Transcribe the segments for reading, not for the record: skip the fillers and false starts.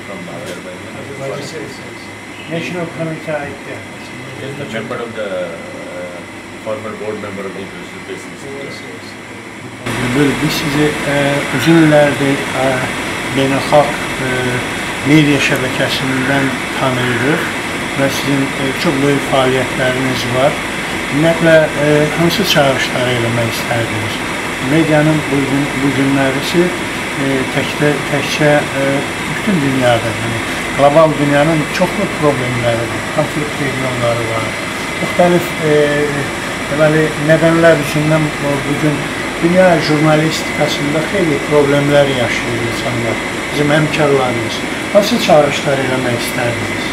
from National Committee. Is the member of the former board member of the International Space Institute. Biz sizi uzun illərdir beynəlxalq media şəbəkəsindən tanıyırıq və sizin çox böyük fəaliyyətləriniz var. Ümumiyyətlə, hansı çağırışları eləmək istərdiniz? Medianın bu günlərisi təkcə bütün dünyada, qlobal dünyanın çoxlu problemləri var, konflikt regionları var. Müxtəlif nədənlər üzündən bugün dünya jurnalistikasında xeyli problemlər yaşayır insanlar, bizim həmkarlarımız. Nasıl çağırışlar eləmək istərdiniz?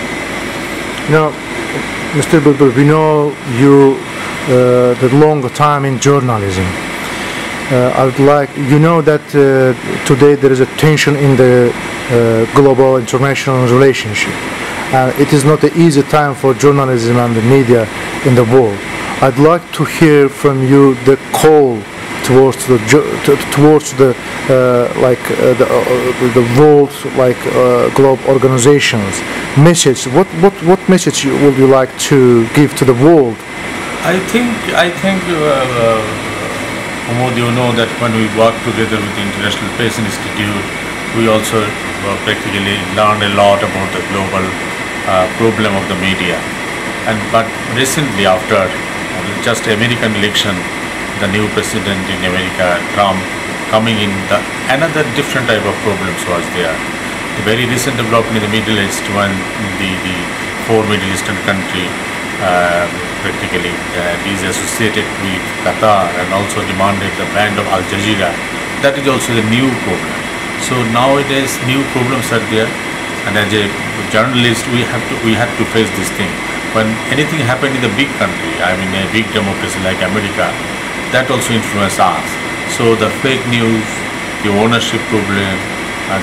Mr. Bulbul, we know you the long time in journalism. I would like, you know that today there is a tension in the global international relationship. It is not an easy time for journalism and the media in the world. I'd like to hear from you the call towards the world, globe organizations. Message. What message would you like to give to the world? I think, Umod, you know that when we work together with the International Space Institute, we also practically learned a lot about the global problem of the media. But recently, after just American election, the new president in America, Trump, coming in, another different type of problems was there. The very recent development in the Middle East, when the four Middle Eastern countries practically is associated with Qatar and also demanded the ban of Al Jazeera, that is also the new problem. So nowadays new problems are there, and as a journalist we have to face this thing. When anything happened in the big country, I mean a big democracy like America, that also influences us. So the fake news, the ownership problem,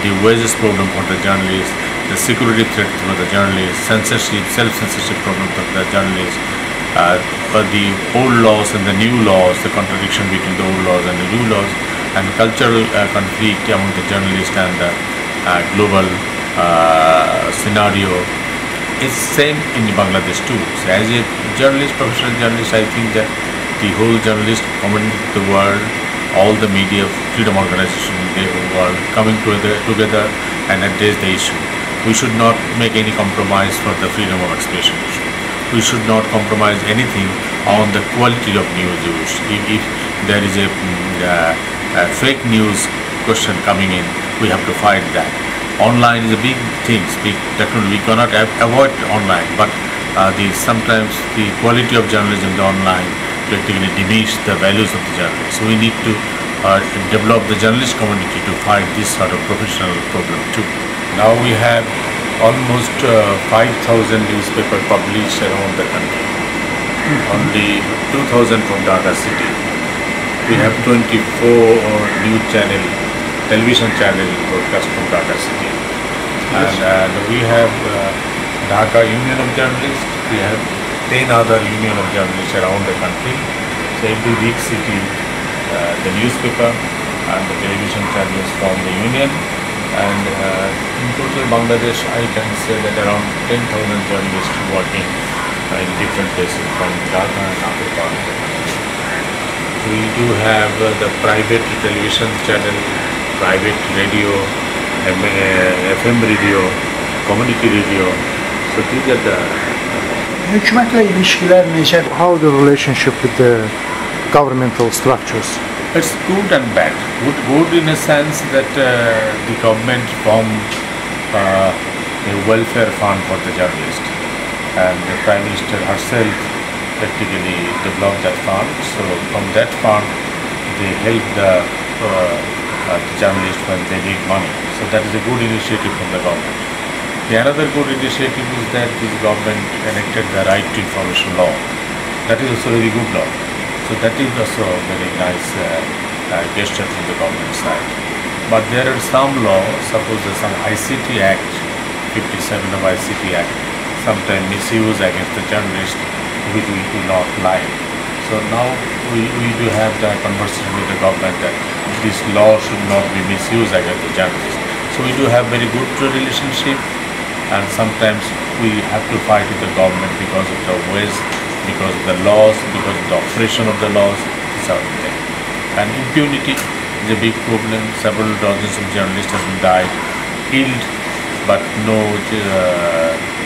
the wages problem for the journalists, the security threat for the journalists, censorship, self-censorship problem for the journalists, the old laws and the new laws, the contradiction between the old laws and the new laws, and cultural conflict among the journalists and the global scenario is same in Bangladesh too. So as a journalist, professional journalist, I think that the whole journalist community of the world, all the media, freedom organizations in the world coming together and address the issue. We should not make any compromise for the freedom of expression issue. We should not compromise anything on the quality of news use. If there is a fake news question coming in, we have to fight that. Online is a big thing, definitely we cannot avoid online, but sometimes the quality of journalism in the online practically diminish the values of the journalists. So we need to develop the journalist community to fight this sort of professional problem too. Now we have almost 5,000 newspapers published around the country. Only 2,000 from Dhaka city. We have 24 news television channel broadcast from Dhaka city. And we have Dhaka Union of Journalists. We have 10 other Union of Journalists around the country. So every big city, the newspaper and the television channels from the Union. And in total Bangladesh, I can say that around 10,000 journalists working in different places from Dhaka and other parts of the country. We do have the private television channel, private radio, FM radio, community radio. So these are the... Hükümetle ilişkiler necə? How the relationship with the governmental structures? It's good and bad. Good in a sense that the government formed a welfare fund for the journalists, and the Prime Minister herself practically developed that fund. So from that fund, they help the journalists when they need money. So that is a good initiative from the government. The another good initiative is that this government enacted the right to information law. That is also a very good law. So that is also a very nice gesture from the government side. But there are some laws, suppose some ICT Act, 57 of ICT Act, sometimes misuse against the journalist, which we do not like. So now we do have the conversation with the government that this law should not be misused against the journalists. So we do have very good relationship, and sometimes we have to fight with the government because of the ways, because of the laws, because of the operation of the laws. These are the things. And impunity is a big problem. Several dozens of journalists have been died, killed, but no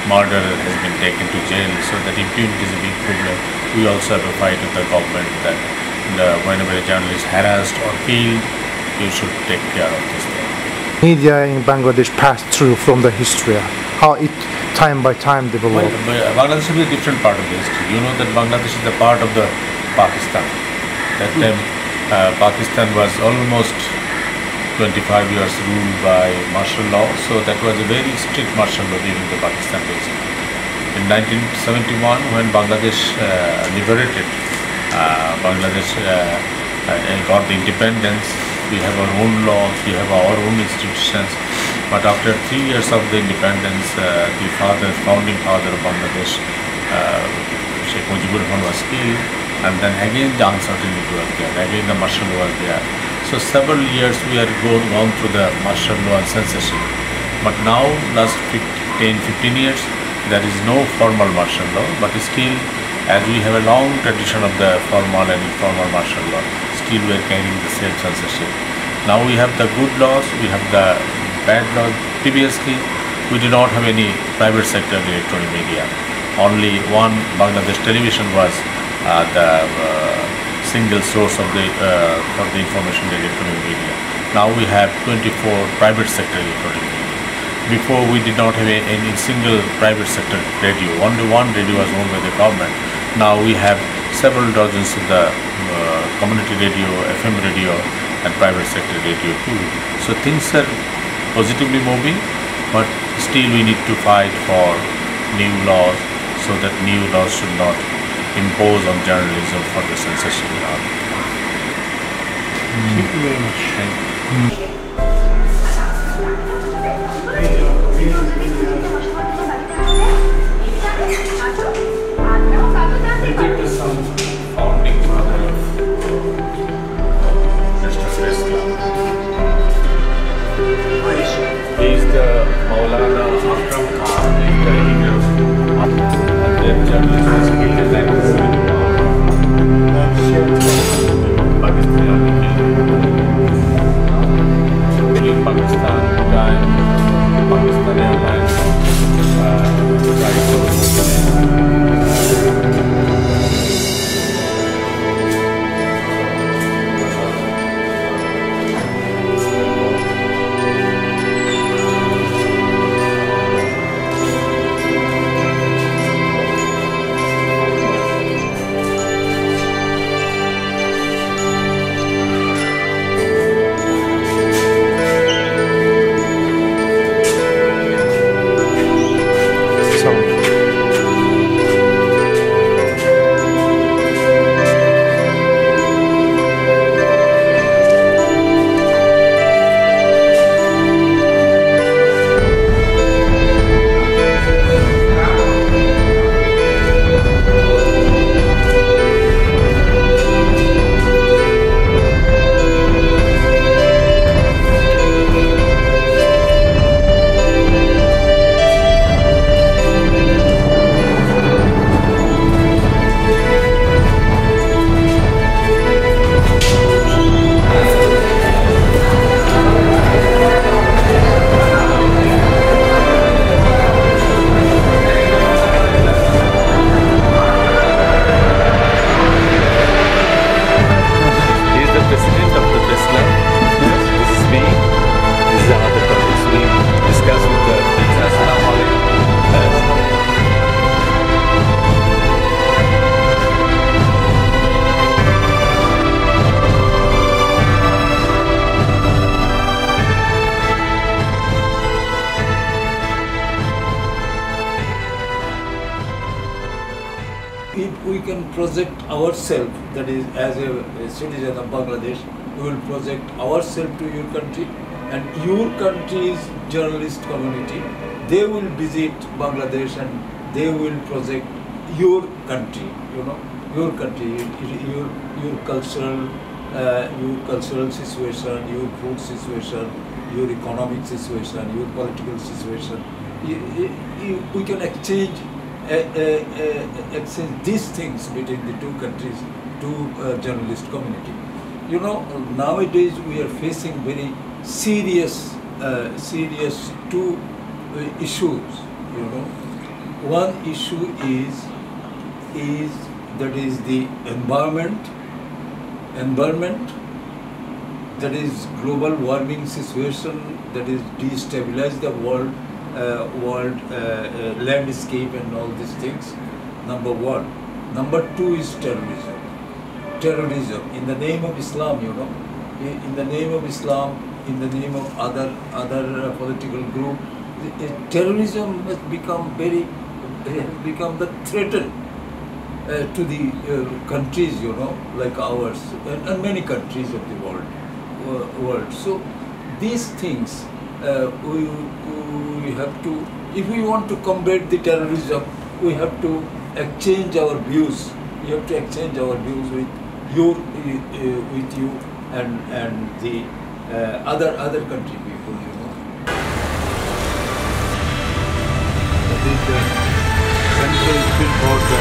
murderer has been taken to jail. So that impunity is a big problem. We also have to fight with the government that whenever a journalist is harassed or killed, you should take care of this thing. Media in Bangladesh passed through from the history, how it time by time developed. Well, Bangladesh is a different part of the history. You know that Bangladesh is a part of the Pakistan. That time Pakistan was almost 25 years ruled by martial law, so that was a very strict martial law during the Pakistan regime. In 1971, when Bangladesh liberated, Bangladesh got the independence, we have our own laws, we have our own institutions, but after 3 years of the independence, the founding father of Bangladesh, Sheikh Mujibur Rahman, was killed, and then again the uncertainty was there, again the martial law was there. So several years we are gone through the martial law and censorship, but now last 10-15 years there is no formal martial law, but still, as we have a long tradition of the formal and informal martial law, still we are carrying the same censorship. Now we have the good laws, we have the bad laws. Previously we did not have any private sector electronic media. Only one Bangladesh television was the single source of the for the information electronic media. Now we have 24 private sector electronic media. Before we did not have any single private sector radio. Only one radio was owned by the government. Now we have several dozens of the community radio, FM radio, and private sector radio too. So things are positively moving, but still we need to fight for new laws, so that new laws should not impose on journalism for the censorship. Thank you very much. Thank you. Founding father of He is the Maulana Akram Khan, he is the leader of and then journalist was killed in 1971. Pakistani during Pakistan time, Pakistan Airlines if we can project ourselves, that is as a citizen of Bangladesh, we will project ourselves to your country, and your country's journalist community, they will visit Bangladesh and they will project your country, you know, your country, your cultural your cultural situation, your food situation, your economic situation, your political situation. We can exchange these things between the two countries, journalist community. You know, nowadays we are facing very serious two issues. You know, one issue is that is the environment, that is global warming situation, that is destabilize the world landscape and all these things. Number one. Number two is terrorism. Terrorism in the name of Islam, you know, in the name of Islam, in the name of other political group, terrorism has become the threat to the countries, you know, like ours and many countries of the world. So these things we have to, if we want to combat the terrorism, we have to exchange our views. We have to exchange our views with you and the other country people, you know. That is the central thing about the